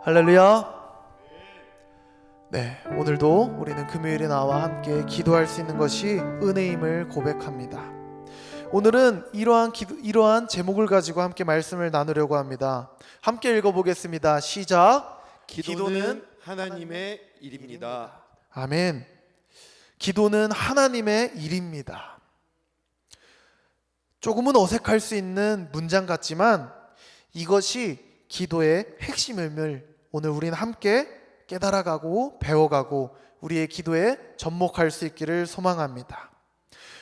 할렐루야. 네, 오늘도 우리는 금요일에 나와 함께 기도할 수 있는 것이 은혜임을 고백합니다. 오늘은 이러한 제목을 가지고 함께 말씀을 나누려고 합니다. 함께 읽어보겠습니다. 시작. 기도는 하나님의 일입니다. 아멘. 기도는 하나님의 일입니다. 조금은 어색할 수 있는 문장 같지만 이것이 기도의 핵심임을 오늘 우리는 함께 깨달아가고 배워가고 우리의 기도에 접목할 수 있기를 소망합니다.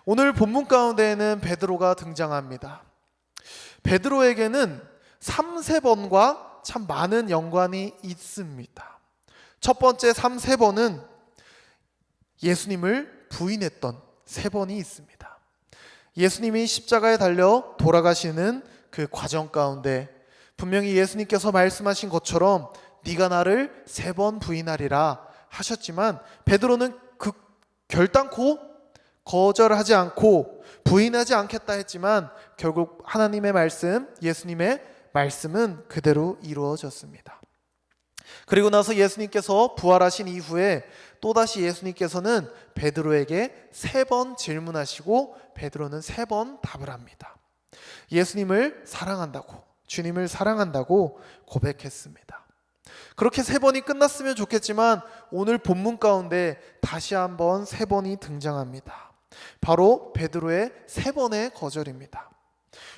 오늘 본문 가운데에는 베드로가 등장합니다. 베드로에게는 3-3번과 참 많은 연관이 있습니다. 첫 번째 3-3번은 예수님을 부인했던 3번이 있습니다. 예수님이 십자가에 달려 돌아가시는 그 과정 가운데 분명히 예수님께서 말씀하신 것처럼 네가 나를 3번 부인하리라 하셨지만 베드로는 결단코 거절하지 않고 부인하지 않겠다 했지만 결국 하나님의 말씀, 예수님의 말씀은 그대로 이루어졌습니다. 그리고 나서 예수님께서 부활하신 이후에 또다시 예수님께서는 베드로에게 3번 질문하시고 베드로는 3번 답을 합니다. 예수님을 사랑한다고, 주님을 사랑한다고 고백했습니다. 그렇게 3번이 끝났으면 좋겠지만 오늘 본문 가운데 다시 한번 3번이 등장합니다. 바로 베드로의 3번의 거절입니다.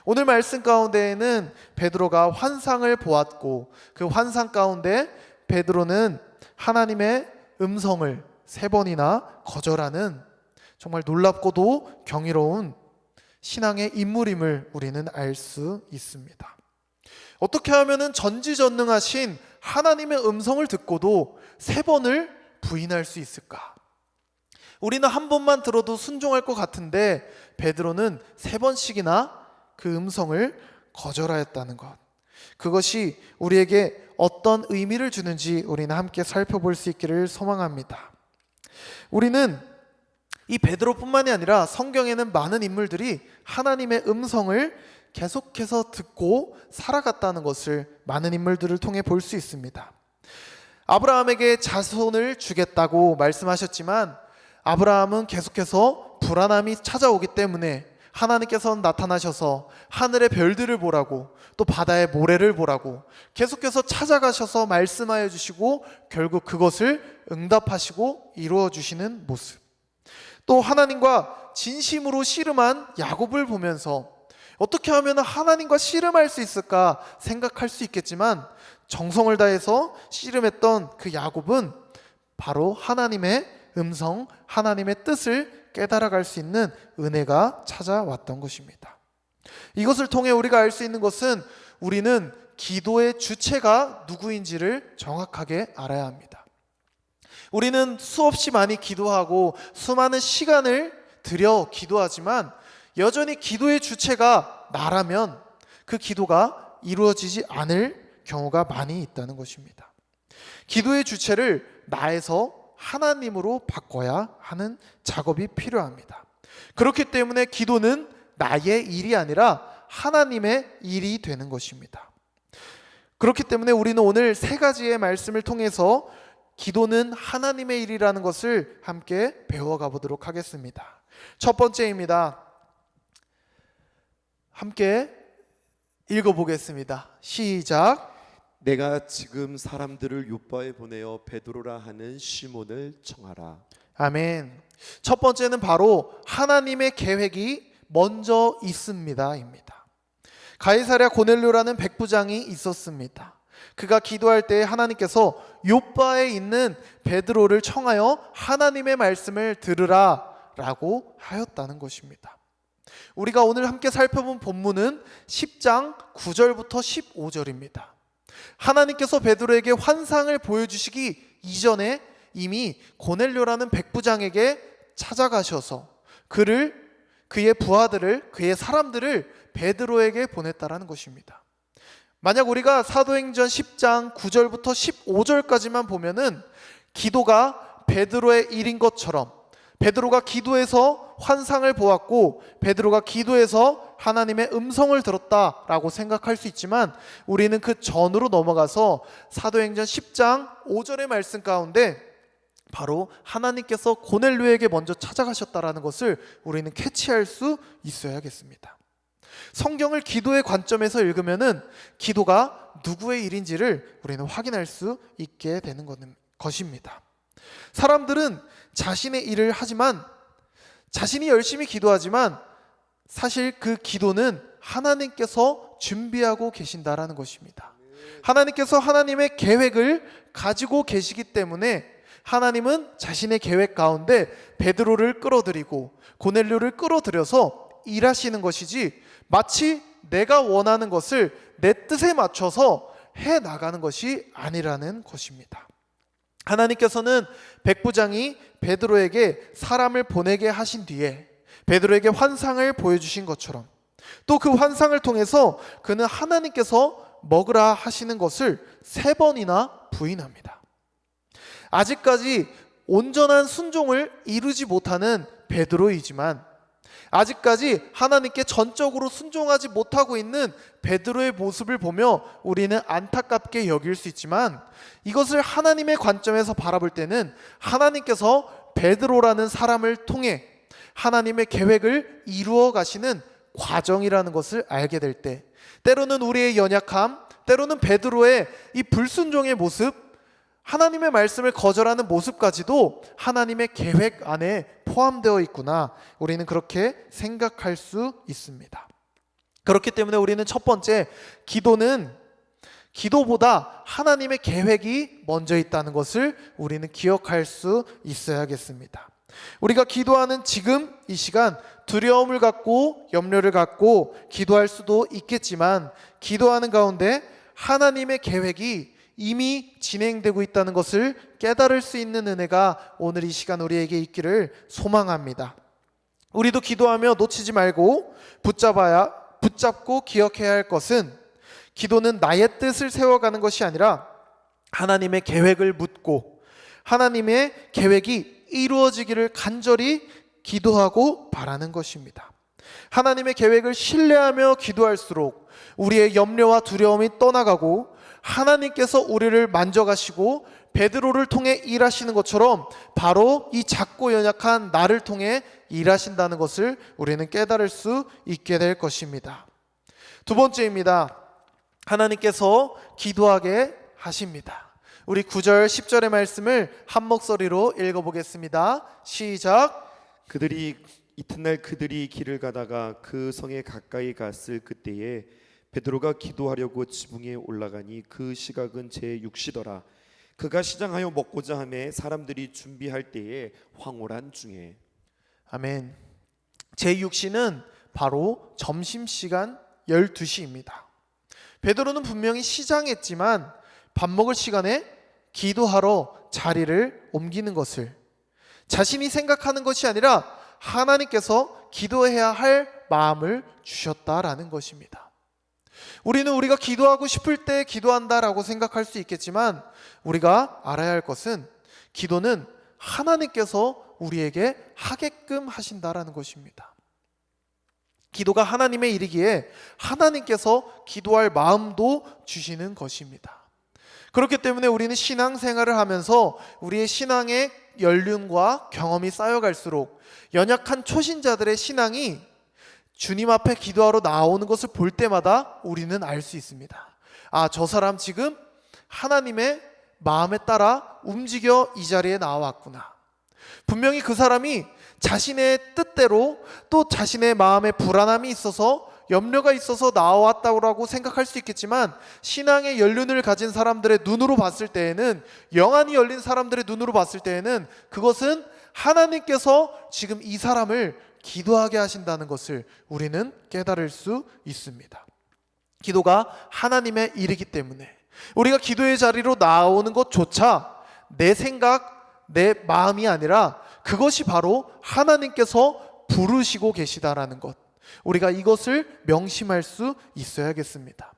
오늘 말씀 가운데에는 베드로가 환상을 보았고 그 환상 가운데 베드로는 하나님의 음성을 3번이나 거절하는 정말 놀랍고도 경이로운 신앙의 인물임을 우리는 알 수 있습니다. 어떻게 하면 전지전능하신 하나님의 음성을 듣고도 3번을 부인할 수 있을까? 우리는 한 번만 들어도 순종할 것 같은데 베드로는 3번씩이나 그 음성을 거절하였다는 것, 그것이 우리에게 어떤 의미를 주는지 우리는 함께 살펴볼 수 있기를 소망합니다. 우리는 이 베드로뿐만이 아니라 성경에는 많은 인물들이 하나님의 음성을 계속해서 듣고 살아갔다는 것을 많은 인물들을 통해 볼 수 있습니다. 아브라함에게 자손을 주겠다고 말씀하셨지만 아브라함은 계속해서 불안함이 찾아오기 때문에 하나님께서는 나타나셔서 하늘의 별들을 보라고 또 바다의 모래를 보라고 계속해서 찾아가셔서 말씀하여 주시고 결국 그것을 응답하시고 이루어 주시는 모습, 또 하나님과 진심으로 씨름한 야곱을 보면서 어떻게 하면 하나님과 씨름할 수 있을까 생각할 수 있겠지만 정성을 다해서 씨름했던 그 야곱은 바로 하나님의 음성, 하나님의 뜻을 깨달아갈 수 있는 은혜가 찾아왔던 것입니다. 이것을 통해 우리가 알 수 있는 것은 우리는 기도의 주체가 누구인지를 정확하게 알아야 합니다. 우리는 수없이 많이 기도하고 수많은 시간을 들여 기도하지만 여전히 기도의 주체가 나라면 그 기도가 이루어지지 않을 경우가 많이 있다는 것입니다. 기도의 주체를 나에서 하나님으로 바꿔야 하는 작업이 필요합니다. 그렇기 때문에 기도는 나의 일이 아니라 하나님의 일이 되는 것입니다. 그렇기 때문에 우리는 오늘 3가지의 말씀을 통해서 기도는 하나님의 일이라는 것을 함께 배워가 보도록 하겠습니다. 첫 번째입니다. 함께 읽어보겠습니다. 시작. 내가 지금 사람들을 요바에 보내어 베드로라 하는 시몬을 청하라. 아멘. 첫 번째는 바로 하나님의 계획이 먼저 있습니다입니다. 가이사랴 고넬료라는 백부장이 있었습니다. 그가 기도할 때 하나님께서 요바에 있는 베드로를 청하여 하나님의 말씀을 들으라 라고 하였다는 것입니다. 우리가 오늘 함께 살펴본 본문은 10장 9절부터 15절입니다. 하나님께서 베드로에게 환상을 보여주시기 이전에 이미 고넬료라는 백부장에게 찾아가셔서 그의 부하들을, 그의 사람들을 베드로에게 보냈다라는 것입니다. 만약 우리가 사도행전 10장 9절부터 15절까지만 보면은 기도가 베드로의 일인 것처럼 베드로가 기도해서 환상을 보았고 베드로가 기도해서 하나님의 음성을 들었다라고 생각할 수 있지만 우리는 그 전으로 넘어가서 사도행전 10장 5절의 말씀 가운데 바로 하나님께서 고넬료에게 먼저 찾아가셨다라는 것을 우리는 캐치할 수 있어야겠습니다. 성경을 기도의 관점에서 읽으면은 기도가 누구의 일인지를 우리는 확인할 수 있게 되는 것입니다. 사람들은 자신의 일을 하지만 자신이 열심히 기도하지만 사실 그 기도는 하나님께서 준비하고 계신다라는 것입니다. 하나님께서 하나님의 계획을 가지고 계시기 때문에 하나님은 자신의 계획 가운데 베드로를 끌어들이고 고넬료를 끌어들여서 일하시는 것이지 마치 내가 원하는 것을 내 뜻에 맞춰서 해 나가는 것이 아니라는 것입니다. 하나님께서는 백부장이 베드로에게 사람을 보내게 하신 뒤에 베드로에게 환상을 보여주신 것처럼 또 그 환상을 통해서 그는 하나님께서 먹으라 하시는 것을 3번이나 부인합니다. 아직까지 온전한 순종을 이루지 못하는 베드로이지만 아직까지 하나님께 전적으로 순종하지 못하고 있는 베드로의 모습을 보며 우리는 안타깝게 여길 수 있지만 이것을 하나님의 관점에서 바라볼 때는 하나님께서 베드로라는 사람을 통해 하나님의 계획을 이루어 가시는 과정이라는 것을 알게 될 때 때로는 우리의 연약함, 때로는 베드로의 이 불순종의 모습, 하나님의 말씀을 거절하는 모습까지도 하나님의 계획 안에 포함되어 있구나, 우리는 그렇게 생각할 수 있습니다. 그렇기 때문에 우리는 첫 번째, 기도는 기도보다 하나님의 계획이 먼저 있다는 것을 우리는 기억할 수 있어야겠습니다. 우리가 기도하는 지금 이 시간 두려움을 갖고 염려를 갖고 기도할 수도 있겠지만 기도하는 가운데 하나님의 계획이 이미 진행되고 있다는 것을 깨달을 수 있는 은혜가 오늘 이 시간 우리에게 있기를 소망합니다. 우리도 기도하며 놓치지 말고 붙잡고 기억해야 할 것은 기도는 나의 뜻을 세워가는 것이 아니라 하나님의 계획을 묻고 하나님의 계획이 이루어지기를 간절히 기도하고 바라는 것입니다. 하나님의 계획을 신뢰하며 기도할수록 우리의 염려와 두려움이 떠나가고 하나님께서 우리를 만져가시고 베드로를 통해 일하시는 것처럼 바로 이 작고 연약한 나를 통해 일하신다는 것을 우리는 깨달을 수 있게 될 것입니다. 두 번째입니다. 하나님께서 기도하게 하십니다. 우리 9절 10절의 말씀을 한 목소리로 읽어보겠습니다. 시작. 이튿날 그들이 길을 가다가 그 성에 가까이 갔을 그때에 베드로가 기도하려고 지붕에 올라가니 그 시각은 제6시더라. 그가 시장하여 먹고자 하매 사람들이 준비할 때에 황홀한 중에. 아멘. 제6시는 바로 점심시간 12시입니다. 베드로는 분명히 시장했지만 밥 먹을 시간에 기도하러 자리를 옮기는 것을 자신이 생각하는 것이 아니라 하나님께서 기도해야 할 마음을 주셨다라는 것입니다. 우리가 기도하고 싶을 때 기도한다라고 생각할 수 있겠지만 우리가 알아야 할 것은 기도는 하나님께서 우리에게 하게끔 하신다라는 것입니다. 기도가 하나님의 일이기에 하나님께서 기도할 마음도 주시는 것입니다. 그렇기 때문에 우리는 신앙생활을 하면서 우리의 신앙의 연륜과 경험이 쌓여갈수록 연약한 초신자들의 신앙이 주님 앞에 기도하러 나오는 것을 볼 때마다 우리는 알 수 있습니다. 아, 저 사람 지금 하나님의 마음에 따라 움직여 이 자리에 나왔구나. 분명히 그 사람이 자신의 뜻대로 또 자신의 마음에 불안함이 있어서 염려가 있어서 나왔다고 생각할 수 있겠지만 신앙의 연륜을 가진 사람들의 눈으로 봤을 때에는, 영안이 열린 사람들의 눈으로 봤을 때에는 그것은 하나님께서 지금 이 사람을 기도하게 하신다는 것을 우리는 깨달을 수 있습니다. 기도가 하나님의 일이기 때문에 우리가 기도의 자리로 나오는 것조차 내 생각, 내 마음이 아니라 그것이 바로 하나님께서 부르시고 계시다라는 것, 우리가 이것을 명심할 수 있어야겠습니다.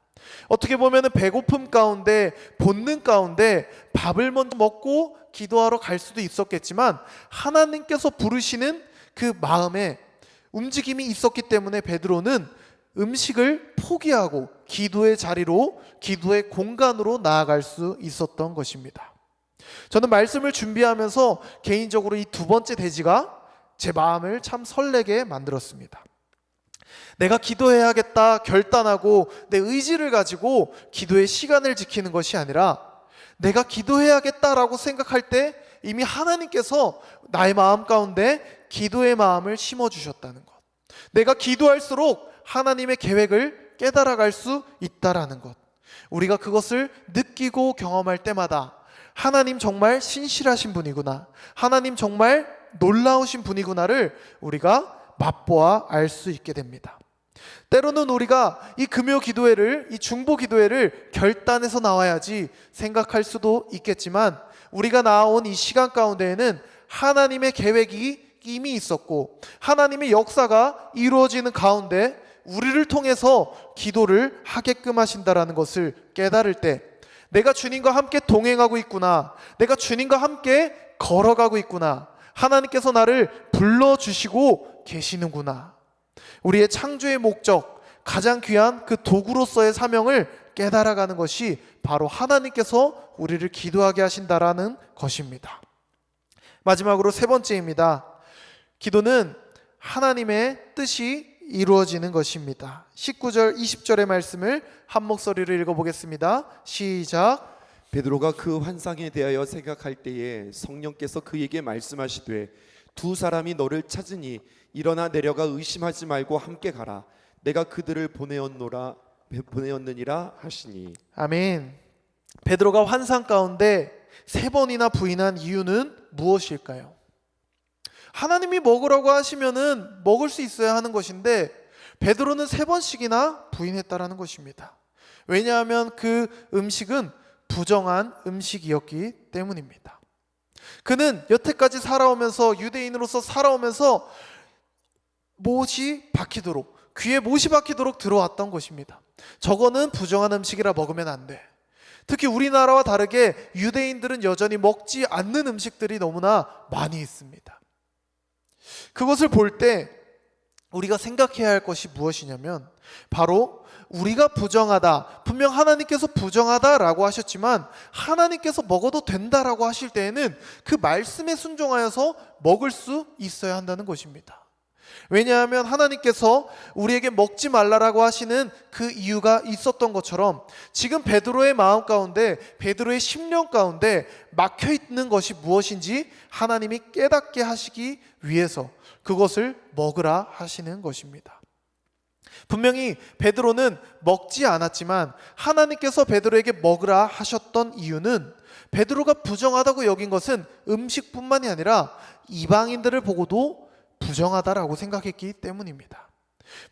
어떻게 보면 배고픔 가운데, 본능 가운데 밥을 먼저 먹고 기도하러 갈 수도 있었겠지만 하나님께서 부르시는 그 마음에 움직임이 있었기 때문에 베드로는 음식을 포기하고 기도의 자리로, 기도의 공간으로 나아갈 수 있었던 것입니다. 저는 말씀을 준비하면서 개인적으로 이 두 번째 대지가 제 마음을 참 설레게 만들었습니다. 내가 기도해야겠다 결단하고 내 의지를 가지고 기도의 시간을 지키는 것이 아니라, 내가 기도해야겠다라고 생각할 때 이미 하나님께서 나의 마음 가운데 기도의 마음을 심어주셨다는 것, 내가 기도할수록 하나님의 계획을 깨달아갈 수 있다라는 것, 우리가 그것을 느끼고 경험할 때마다 하나님 정말 신실하신 분이구나, 하나님 정말 놀라우신 분이구나를 우리가 맛보아 알 수 있게 됩니다. 때로는 우리가 이 금요 기도회를, 이 중보 기도회를 결단해서 나와야지 생각할 수도 있겠지만, 우리가 나온 이 시간 가운데에는 하나님의 계획이 이미 있었고 하나님의 역사가 이루어지는 가운데 우리를 통해서 기도를 하게끔 하신다라는 것을 깨달을 때, 내가 주님과 함께 동행하고 있구나, 내가 주님과 함께 걸어가고 있구나, 하나님께서 나를 불러주시고 계시는구나, 우리의 창조의 목적, 가장 귀한 그 도구로서의 사명을 깨달아가는 것이 바로 하나님께서 우리를 기도하게 하신다라는 것입니다. 마지막으로 세 번째입니다. 기도는 하나님의 뜻이 이루어지는 것입니다. 19절 20절의 말씀을 한 목소리로 읽어보겠습니다. 시작. 베드로가 그 환상에 대하여 생각할 때에 성령께서 그에게 말씀하시되 두 사람이 너를 찾으니 일어나 내려가 의심하지 말고 함께 가라. 내가 그들을 보내었느니라 하시니. 아멘. 베드로가 환상 가운데 세 번이나 부인한 이유는 무엇일까요? 하나님이 먹으라고 하시면은 먹을 수 있어야 하는 것인데 베드로는 세 번씩이나 부인했다라는 것입니다. 왜냐하면 그 음식은 부정한 음식이었기 때문입니다. 그는 여태까지 살아오면서, 유대인으로서 살아오면서 못이 박히도록, 귀에 못이 박히도록 들어왔던 것입니다. 저거는 부정한 음식이라 먹으면 안 돼. 특히 우리나라와 다르게 유대인들은 여전히 먹지 않는 음식들이 너무나 많이 있습니다. 그것을 볼 때 우리가 생각해야 할 것이 무엇이냐면, 바로 우리가 부정하다, 분명 하나님께서 부정하다라고 하셨지만 하나님께서 먹어도 된다라고 하실 때에는 그 말씀에 순종하여서 먹을 수 있어야 한다는 것입니다. 왜냐하면 하나님께서 우리에게 먹지 말라라고 하시는 그 이유가 있었던 것처럼, 지금 베드로의 마음 가운데, 베드로의 심령 가운데 막혀있는 것이 무엇인지 하나님이 깨닫게 하시기 위해서 그것을 먹으라 하시는 것입니다. 분명히 베드로는 먹지 않았지만 하나님께서 베드로에게 먹으라 하셨던 이유는, 베드로가 부정하다고 여긴 것은 음식뿐만이 아니라 이방인들을 보고도 부정하다라고 생각했기 때문입니다.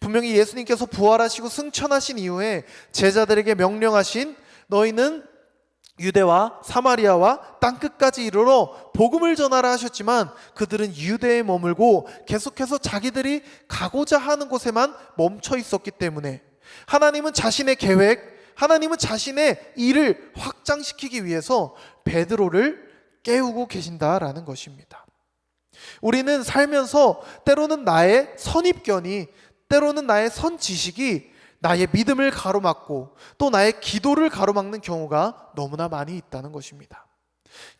분명히 예수님께서 부활하시고 승천하신 이후에 제자들에게 명령하신, 너희는 유대와 사마리아와 땅끝까지 이르러 복음을 전하라 하셨지만 그들은 유대에 머물고 계속해서 자기들이 가고자 하는 곳에만 멈춰 있었기 때문에 하나님은 자신의 계획, 하나님은 자신의 일을 확장시키기 위해서 베드로를 깨우고 계신다라는 것입니다. 우리는 살면서 때로는 나의 선입견이, 때로는 나의 선지식이 나의 믿음을 가로막고 또 나의 기도를 가로막는 경우가 너무나 많이 있다는 것입니다.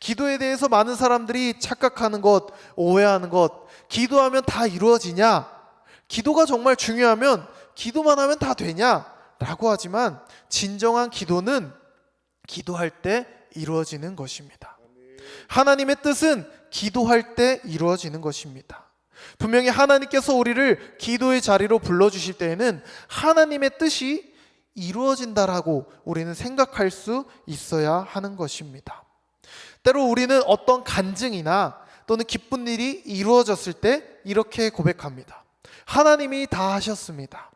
기도에 대해서 많은 사람들이 착각하는 것, 오해하는 것, 기도하면 다 이루어지냐, 기도가 정말 중요하면 기도만 하면 다 되냐 라고 하지만, 진정한 기도는 기도할 때 이루어지는 것입니다. 하나님의 뜻은 기도할 때 이루어지는 것입니다. 분명히 하나님께서 우리를 기도의 자리로 불러주실 때에는 하나님의 뜻이 이루어진다라고 우리는 생각할 수 있어야 하는 것입니다. 때로 우리는 어떤 간증이나 또는 기쁜 일이 이루어졌을 때 이렇게 고백합니다. 하나님이 다 하셨습니다.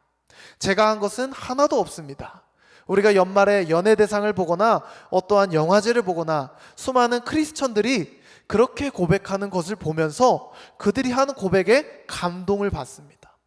제가 한 것은 하나도 없습니다. 우리가 연말에 연예대상을 보거나 어떠한 영화제를 보거나 수많은 크리스천들이 그렇게 고백하는 것을 보면서 그들이 하는 고백에 감동을 받습니다.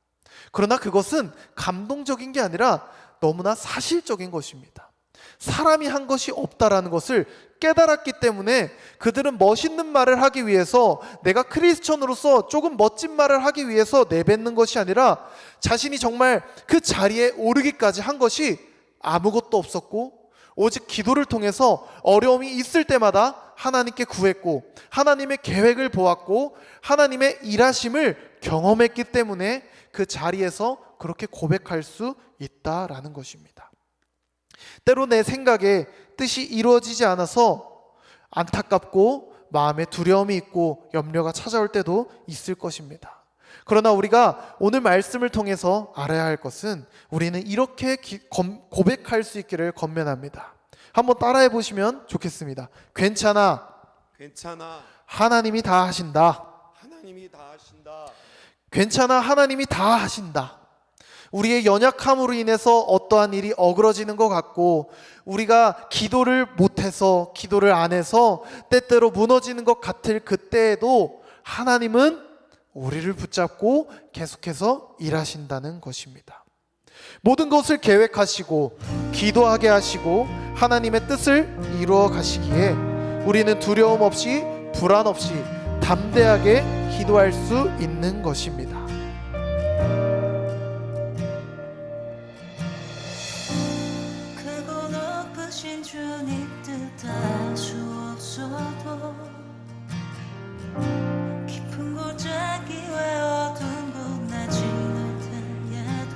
그러나 그것은 감동적인 게 아니라 너무나 사실적인 것입니다. 사람이 한 것이 없다라는 것을 깨달았기 때문에 그들은 멋있는 말을 하기 위해서, 내가 크리스천으로서 조금 멋진 말을 하기 위해서 내뱉는 것이 아니라 자신이 정말 그 자리에 오르기까지 한 것이 아무것도 없었고 오직 기도를 통해서 어려움이 있을 때마다 하나님께 구했고 하나님의 계획을 보았고 하나님의 일하심을 경험했기 때문에 그 자리에서 그렇게 고백할 수 있다라는 것입니다. 때로 내 생각에 뜻이 이루어지지 않아서 안타깝고 마음에 두려움이 있고 염려가 찾아올 때도 있을 것입니다. 그러나 우리가 오늘 말씀을 통해서 알아야 할 것은 우리는 이렇게 고백할 수 있기를 권면합니다. 한번 따라해 보시면 좋겠습니다. 괜찮아. 괜찮아. 하나님이 다 하신다. 하나님이 다 하신다. 괜찮아. 하나님이 다 하신다. 우리의 연약함으로 인해서 어떠한 일이 어그러지는 것 같고 우리가 기도를 못해서 기도를 안 해서 때때로 무너지는 것 같을 그때에도 하나님은 우리를 붙잡고 계속해서 일하신다는 것입니다. 모든 것을 계획하시고 기도하게 하시고 하나님의 뜻을 이루어 가시기에 우리는 두려움 없이 불안 없이 담대하게 기도할 수 있는 것입니다. 크고 높으신 주님 뜻할 수 없어도 깊은 골짜기와 어두운 곳 나 지날 때에도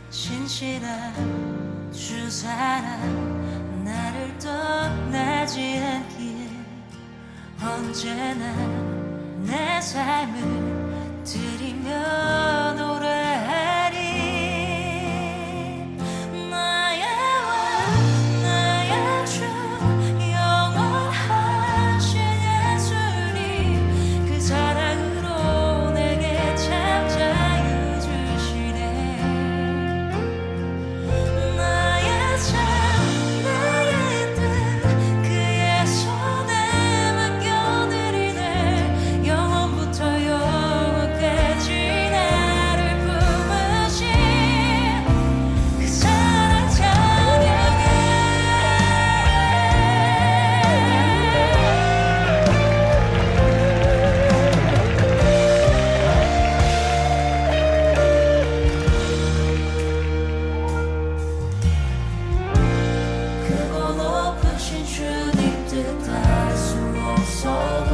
신실한 주 사랑 나를 떠나지 않기에 언제나 내 삶을 드리며 노래하리. 나의 왕 나의 주 영원하신 예수님 그 사랑으로 내게 참 자유 주시네. 나의 삶 나의 뜻 그의 손에 맡겨드리네. 영원부터 영원까지 나를 품으신 그 사랑 찬양해. 크고 높으신 주님 뜻할 수 없어도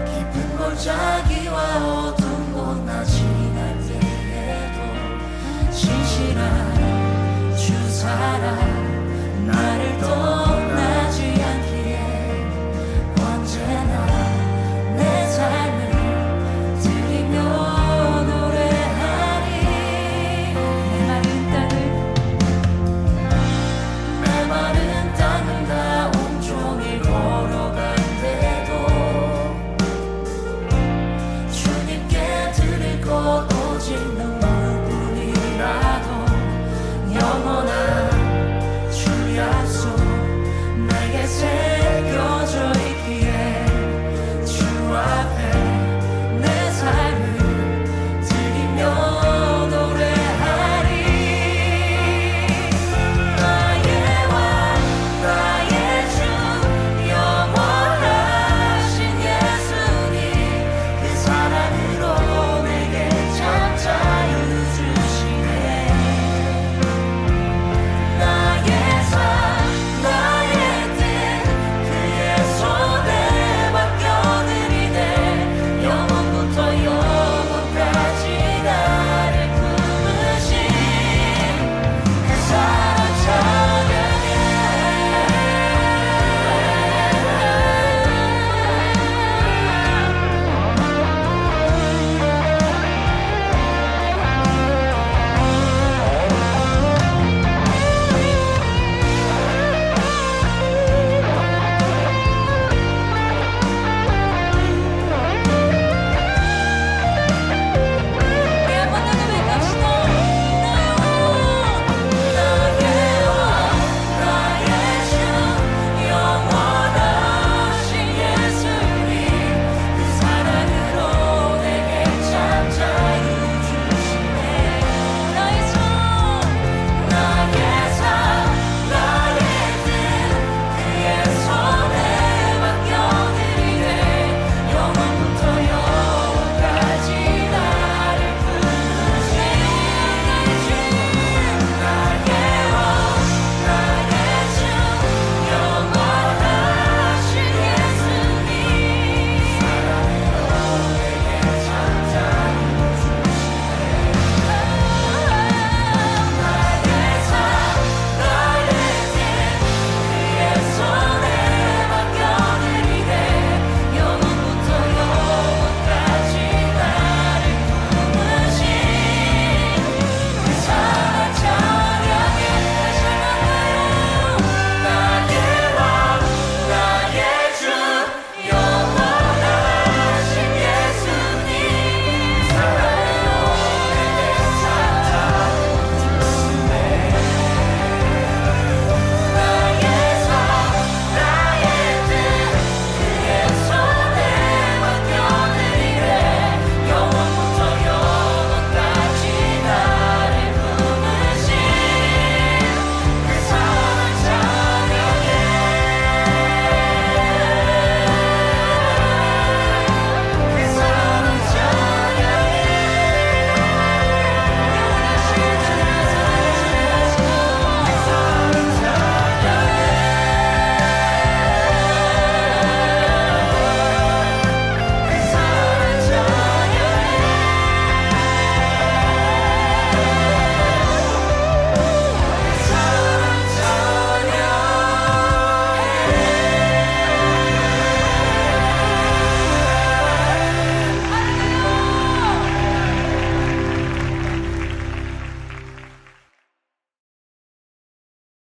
깊은 골짜기와 어두운 곳 나 지날 때에도 신실한 주 사랑 나를 떠나